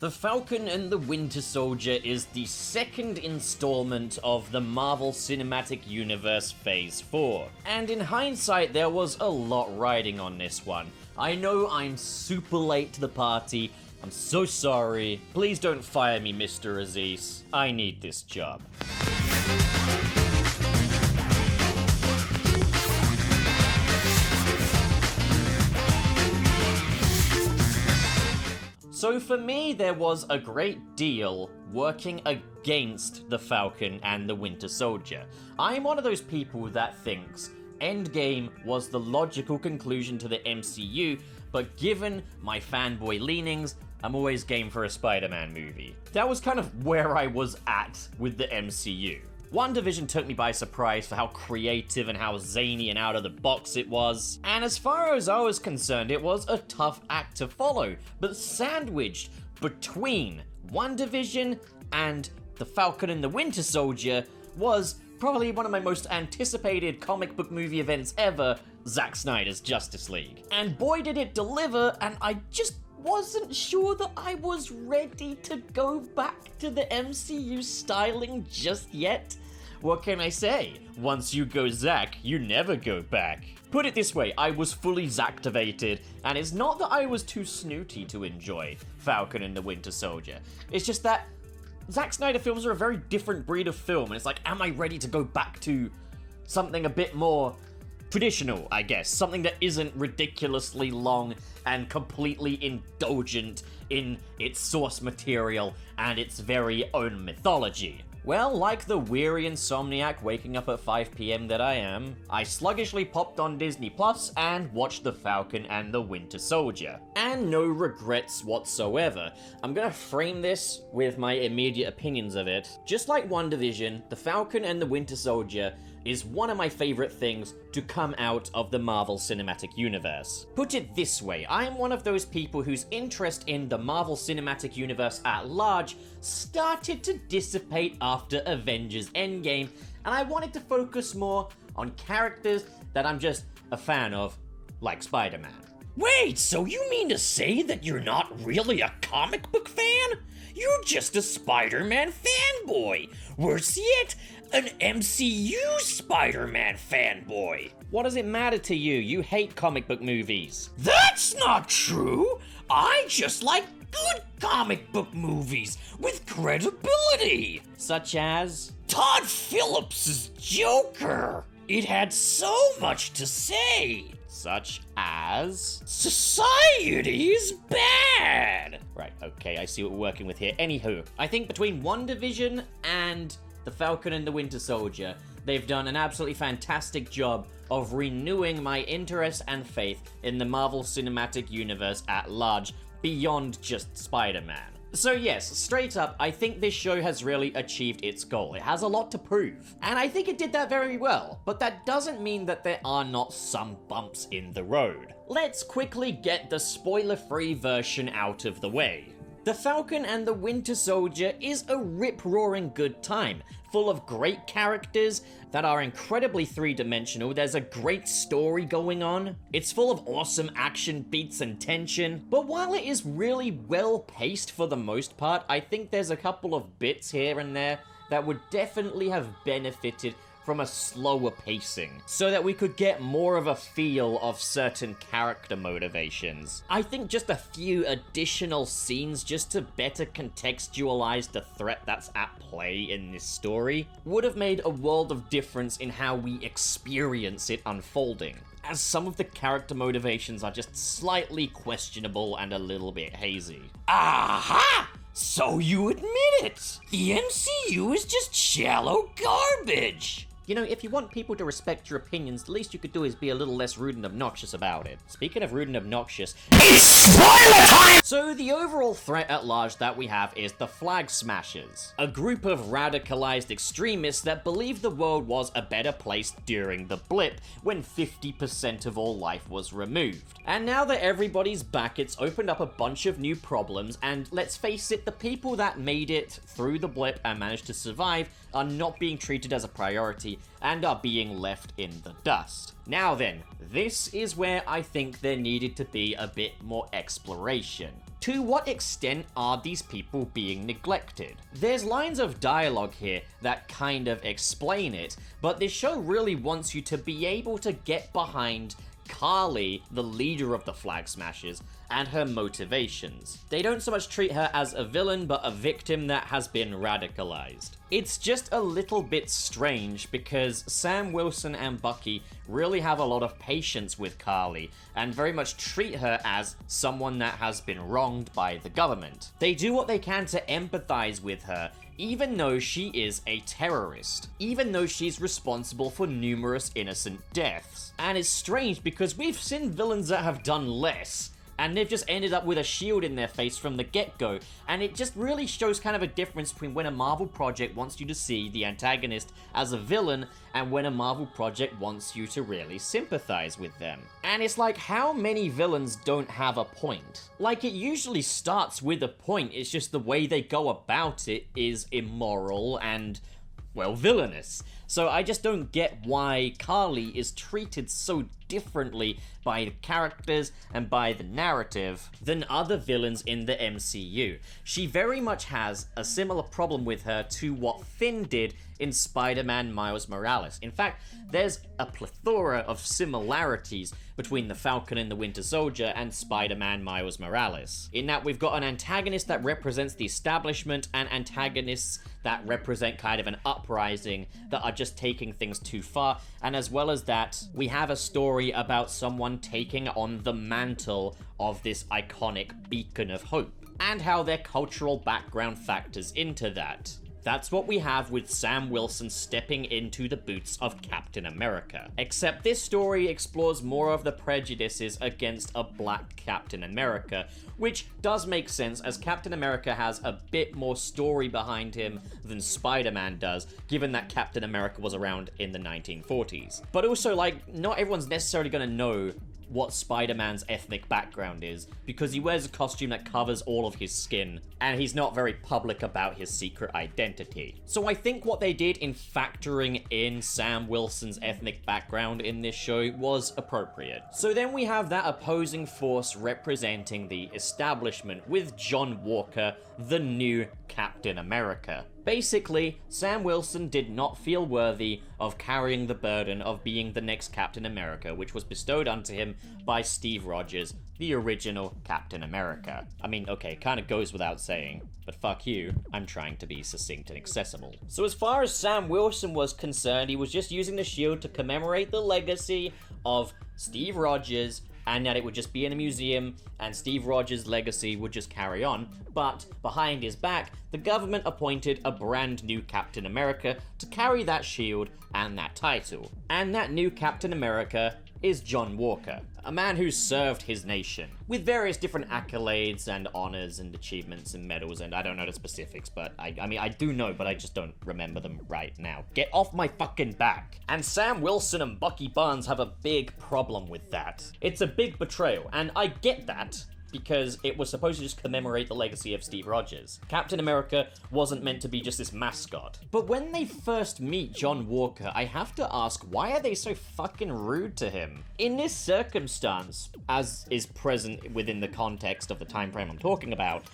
The Falcon and the Winter Soldier is the second installment of the Marvel Cinematic Universe Phase 4. And in hindsight, there was a lot riding on this one. I know I'm super late to the party. I'm so sorry. Please don't fire me, Mr. Aziz. I need this job. So for me, there was a great deal working against the Falcon and the Winter Soldier. I'm one of those people that thinks Endgame was the logical conclusion to the MCU, but given my fanboy leanings, I'm always game for a Spider-Man movie. That was kind of where I was at with the MCU. WandaVision took me by surprise for how creative and how zany and out of the box it was. And as far as I was concerned, it was a tough act to follow, but sandwiched between WandaVision and the Falcon and the Winter Soldier was probably one of my most anticipated comic book movie events ever, Zack Snyder's Justice League. And boy did it deliver, and I just wasn't sure that I was ready to go back to the MCU styling just yet. What can I say? Once you go Zack, you never go back. Put it this way, I was fully Zacktivated, and it's not that I was too snooty to enjoy Falcon and the Winter Soldier. It's just that Zack Snyder films are a very different breed of film, and it's like, am I ready to go back to something a bit more traditional, I guess? Something that isn't ridiculously long and completely indulgent in its source material and its very own mythology. Well, like the weary insomniac waking up at 5 p.m. that I am, I sluggishly popped on Disney Plus and watched The Falcon and the Winter Soldier. And no regrets whatsoever. I'm gonna frame this with my immediate opinions of it. Just like WandaVision, The Falcon and the Winter Soldier is one of my favorite things to come out of the Marvel Cinematic Universe. Put it this way, I'm one of those people whose interest in the Marvel Cinematic Universe at large started to dissipate after Avengers Endgame, and I wanted to focus more on characters that I'm just a fan of, like Spider-Man. Wait, so you mean to say that you're not really a comic book fan? You're just a Spider-Man fanboy. Worse yet, an MCU Spider-Man fanboy. What does it matter to you? You hate comic book movies. That's not true. I just like good comic book movies with credibility. Such as? Todd Phillips' Joker. It had so much to say. Such as? Society's bad! Right, okay, I see what we're working with here. Anywho, I think between WandaVision and The Falcon and the Winter Soldier, they've done an absolutely fantastic job of renewing my interest and faith in the Marvel Cinematic Universe at large, beyond just Spider-Man. So yes, straight up, I think this show has really achieved its goal. It has a lot to prove, and I think it did that very well, but that doesn't mean that there are not some bumps in the road. Let's quickly get the spoiler-free version out of the way. The Falcon and the Winter Soldier is a rip-roaring good time, full of great characters that are incredibly three-dimensional. There's a great story going on. It's full of awesome action beats and tension. But while it is really well-paced for the most part, I think there's a couple of bits here and there that would definitely have benefited from a slower pacing, so that we could get more of a feel of certain character motivations. I think just a few additional scenes just to better contextualize the threat that's at play in this story would have made a world of difference in how we experience it unfolding, as some of the character motivations are just slightly questionable and a little bit hazy. Aha! So you admit it! The MCU is just shallow garbage! You know, if you want people to respect your opinions, the least you could do is be a little less rude and obnoxious about it. Speaking of rude and obnoxious, it's spoiler time! So the overall threat at large that we have is the Flag Smashers, a group of radicalized extremists that believe the world was a better place during the blip, when 50% of all life was removed. And now that everybody's back, it's opened up a bunch of new problems, and let's face it, the people that made it through the blip and managed to survive are not being treated as a priority and are being left in the dust. Now then, this is where I think there needed to be a bit more exploration. To what extent are these people being neglected? There's lines of dialogue here that kind of explain it, but this show really wants you to be able to get behind Kari, the leader of the Flag Smashers, and her motivations. They don't so much treat her as a villain, but a victim that has been radicalized. It's just a little bit strange because Sam Wilson and Bucky really have a lot of patience with Kari and very much treat her as someone that has been wronged by the government. They do what they can to empathize with her, even though she is a terrorist, even though she's responsible for numerous innocent deaths. And it's strange because we've seen villains that have done less, and they've just ended up with a shield in their face from the get-go, and it just really shows kind of a difference between when a Marvel project wants you to see the antagonist as a villain and when a Marvel project wants you to really sympathize with them. And it's like, how many villains don't have a point? Like, it usually starts with a point, it's just the way they go about it is immoral and, well, villainous. So I just don't get why Kari is treated so differently by the characters and by the narrative than other villains in the MCU. She very much has a similar problem with her to what Finn did in Spider-Man Miles Morales. In fact, there's a plethora of similarities between the Falcon and the Winter Soldier and Spider-Man Miles Morales, in that we've got an antagonist that represents the establishment and antagonists that represent kind of an uprising that are just taking things too far, and as well as that, we have a story about someone taking on the mantle of this iconic beacon of hope, and how their cultural background factors into that. That's what we have with Sam Wilson stepping into the boots of Captain America. Except this story explores more of the prejudices against a black Captain America, which does make sense as Captain America has a bit more story behind him than Spider-Man does, given that Captain America was around in the 1940s. But also, like, not everyone's necessarily gonna know what Spider-Man's ethnic background is, because he wears a costume that covers all of his skin, and he's not very public about his secret identity. So I think what they did in factoring in Sam Wilson's ethnic background in this show was appropriate. So then we have that opposing force representing the establishment with John Walker, the new Captain America. Basically, Sam Wilson did not feel worthy of carrying the burden of being the next Captain America, which was bestowed onto him by Steve Rogers, the original Captain America. I mean, okay, kinda goes without saying, but fuck you, I'm trying to be succinct and accessible. So as far as Sam Wilson was concerned, he was just using the shield to commemorate the legacy of Steve Rogers, and that it would just be in a museum, and Steve Rogers' legacy would just carry on. But behind his back, the government appointed a brand new Captain America to carry that shield and that title. And that new Captain America is John Walker, a man who served his nation, with various different accolades and honors and achievements and medals, and I don't know the specifics, but I mean, I do know, but I just don't remember them right now. Get off my fucking back. And Sam Wilson and Bucky Barnes have a big problem with that. It's a big betrayal, and I get that, because it was supposed to just commemorate the legacy of Steve Rogers. Captain America wasn't meant to be just this mascot. But when they first meet John Walker, I have to ask, why are they so fucking rude to him? In this circumstance, as is present within the context of the time frame I'm talking about,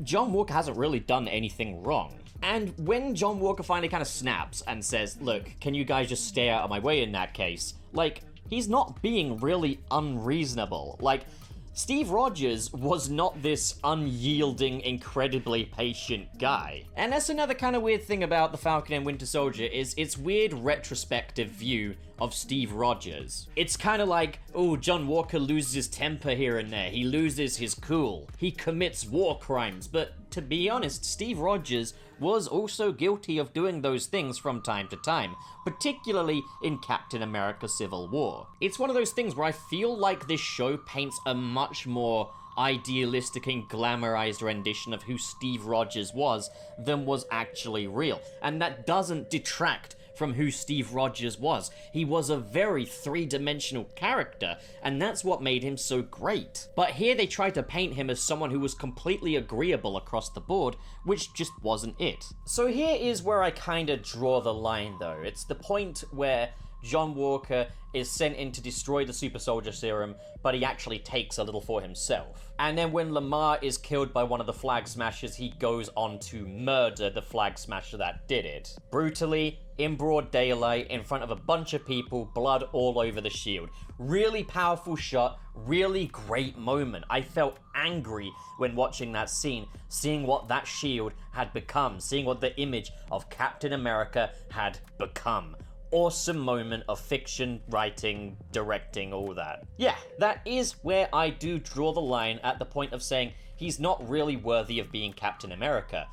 John Walker hasn't really done anything wrong. And when John Walker finally kind of snaps and says, look, can you guys just stay out of my way in that case? Like, he's not being really unreasonable. Like, Steve Rogers was not this unyielding, incredibly patient guy. And that's another kind of weird thing about the Falcon and Winter Soldier, is its weird retrospective view of Steve Rogers. It's kind of like, oh, John Walker loses his temper here and there, he loses his cool, he commits war crimes, but to be honest, Steve Rogers was also guilty of doing those things from time to time, particularly in Captain America Civil War. It's one of those things where I feel like this show paints a much more idealistic and glamorized rendition of who Steve Rogers was than was actually real, and that doesn't detract from who Steve Rogers was. He was a very three-dimensional character, and that's what made him so great. But here they tried to paint him as someone who was completely agreeable across the board, which just wasn't it. So here is where I kinda draw the line though. It's the point where John Walker is sent in to destroy the super soldier serum, but he actually takes a little for himself. And then when Lamar is killed by one of the flag smashers, he goes on to murder the flag smasher that did it. Brutally, in broad daylight, in front of a bunch of people, blood all over the shield. Really powerful shot, really great moment. I felt angry when watching that scene, seeing what that shield had become, seeing what the image of Captain America had become. Awesome moment of fiction, writing, directing, all that. Yeah, that is where I do draw the line at the point of saying he's not really worthy of being Captain America.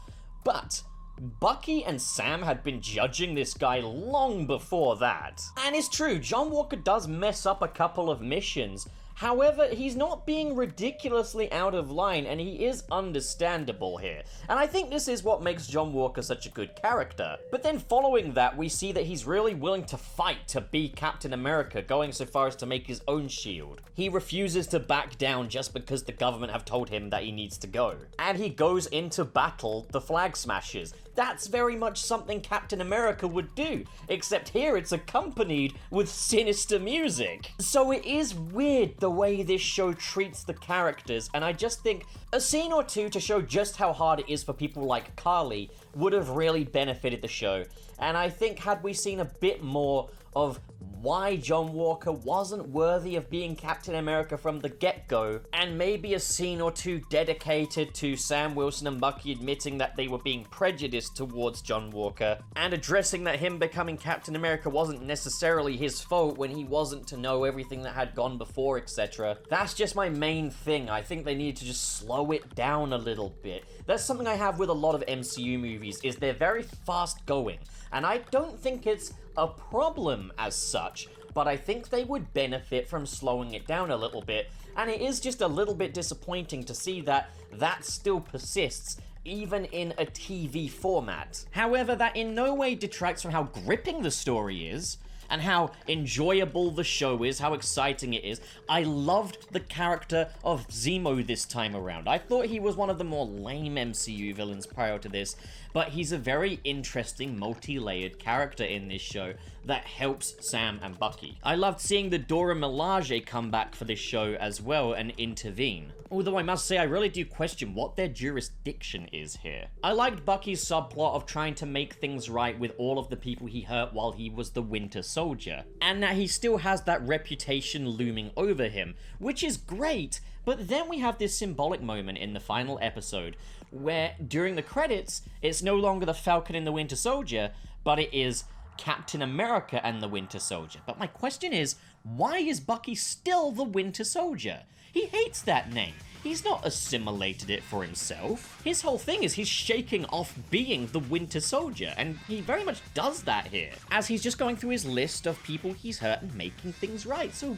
But Bucky and Sam had been judging this guy long before that. And it's true, John Walker does mess up a couple of missions. However, he's not being ridiculously out of line, and he is understandable here. And I think this is what makes John Walker such a good character. But then following that, we see that he's really willing to fight to be Captain America, going so far as to make his own shield. He refuses to back down just because the government have told him that he needs to go. And he goes into battle the Flag Smashers. That's very much something Captain America would do, except here it's accompanied with sinister music. So it is weird the way this show treats the characters, and I just think a scene or two to show just how hard it is for people like Kari would have really benefited the show. And I think had we seen a bit more of why John Walker wasn't worthy of being Captain America from the get-go, and maybe a scene or two dedicated to Sam Wilson and Bucky admitting that they were being prejudiced towards John Walker, and addressing that him becoming Captain America wasn't necessarily his fault when he wasn't to know everything that had gone before, etc. That's just my main thing. I think they need to just slow it down a little bit. That's something I have with a lot of MCU movies, is they're very fast going, and I don't think it's a problem as such, but I think they would benefit from slowing it down a little bit, and it is just a little bit disappointing to see that that still persists even in a TV format. However, that in no way detracts from how gripping the story is, and how enjoyable the show is, how exciting it is. I loved the character of Zemo this time around. I thought he was one of the more lame MCU villains prior to this, but he's a very interesting, multi-layered character in this show that helps Sam and Bucky. I loved seeing the Dora Milaje come back for this show as well and intervene. Although I must say, I really do question what their jurisdiction is here. I liked Bucky's subplot of trying to make things right with all of the people he hurt while he was the Winter Soldier, and that he still has that reputation looming over him, which is great. But then we have this symbolic moment in the final episode where, during the credits, it's no longer the Falcon and the Winter Soldier, but it is Captain America and the Winter Soldier. But my question is, why is Bucky still the Winter Soldier? He hates that name. He's not assimilated it for himself. His whole thing is he's shaking off being the Winter Soldier, and he very much does that here, as he's just going through his list of people he's hurt and making things right. So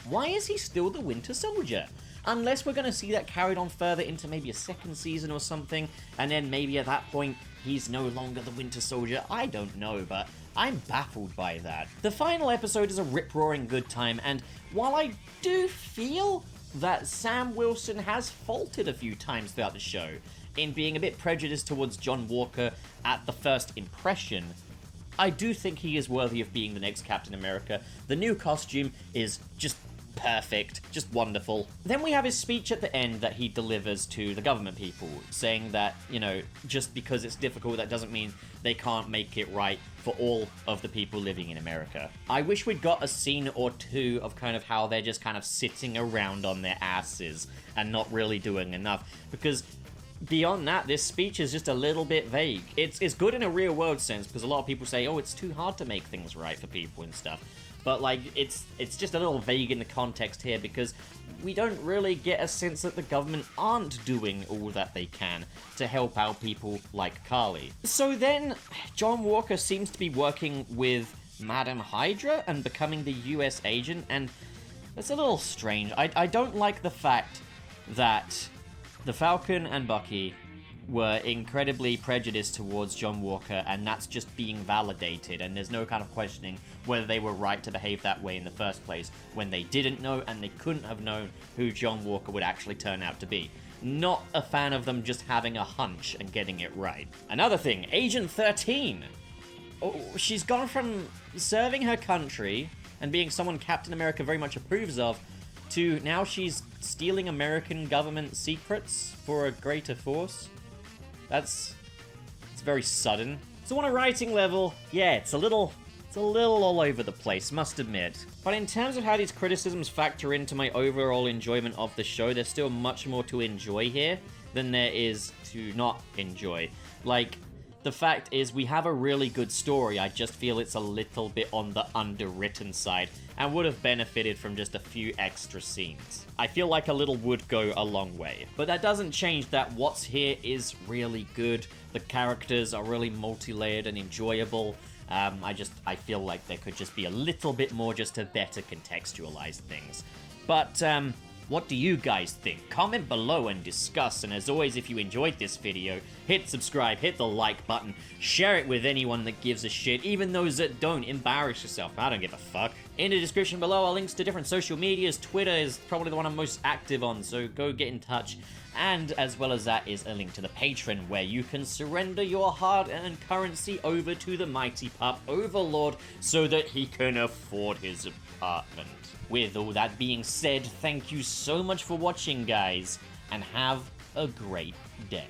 why is he still the Winter Soldier? Unless we're going to see that carried on further into maybe a second season or something, and then maybe at that point he's no longer the Winter Soldier. I don't know, but I'm baffled by that. The final episode is a rip-roaring good time, and while I do feel that Sam Wilson has faltered a few times throughout the show in being a bit prejudiced towards John Walker at the first impression, I do think he is worthy of being the next Captain America. The new costume is just perfect, just wonderful. Then we have his speech at the end that he delivers to the government people, saying that, you know, just because it's difficult, that doesn't mean they can't make it right for all of the people living in America. I wish we'd got a scene or two of kind of how they're just kind of sitting around on their asses and not really doing enough, because beyond that, this speech is just a little bit vague. It's good in a real world sense, because a lot of people say, oh, it's too hard to make things right for people and stuff. But, like, it's just a little vague in the context here, because we don't really get a sense that the government aren't doing all that they can to help out people like Kari. So then, John Walker seems to be working with Madam Hydra and becoming the US agent, and it's a little strange. I don't like the fact that the Falcon and Bucky were incredibly prejudiced towards John Walker, and that's just being validated, and there's no kind of questioning whether they were right to behave that way in the first place when they didn't know and they couldn't have known who John Walker would actually turn out to be. Not a fan of them just having a hunch and getting it right. Another thing, Agent 13. she's gone from serving her country and being someone Captain America very much approves of, to now she's stealing American government secrets for a greater force. It's very sudden. So on a writing level, yeah, it's a little all over the place, must admit. But in terms of how these criticisms factor into my overall enjoyment of the show, there's still much more to enjoy here than there is to not enjoy. Like, the fact is, we have a really good story, I just feel it's a little bit on the underwritten side, and would have benefited from just a few extra scenes. I feel like a little would go a long way. But that doesn't change that what's here is really good, the characters are really multi-layered and enjoyable. I feel like there could just be a little bit more just to better contextualize things. But, what do you guys think? Comment below and discuss, and as always, if you enjoyed this video, hit subscribe, hit the like button, share it with anyone that gives a shit, even those that don't. Embarrass yourself, I don't give a fuck. In the description below are links to different social medias. Twitter is probably the one I'm most active on, so go get in touch. And as well as that is a link to the Patreon, where you can surrender your hard-earned currency over to the mighty pup overlord so that he can afford his apartment. With all that being said, thank you so much for watching, guys, and have a great day.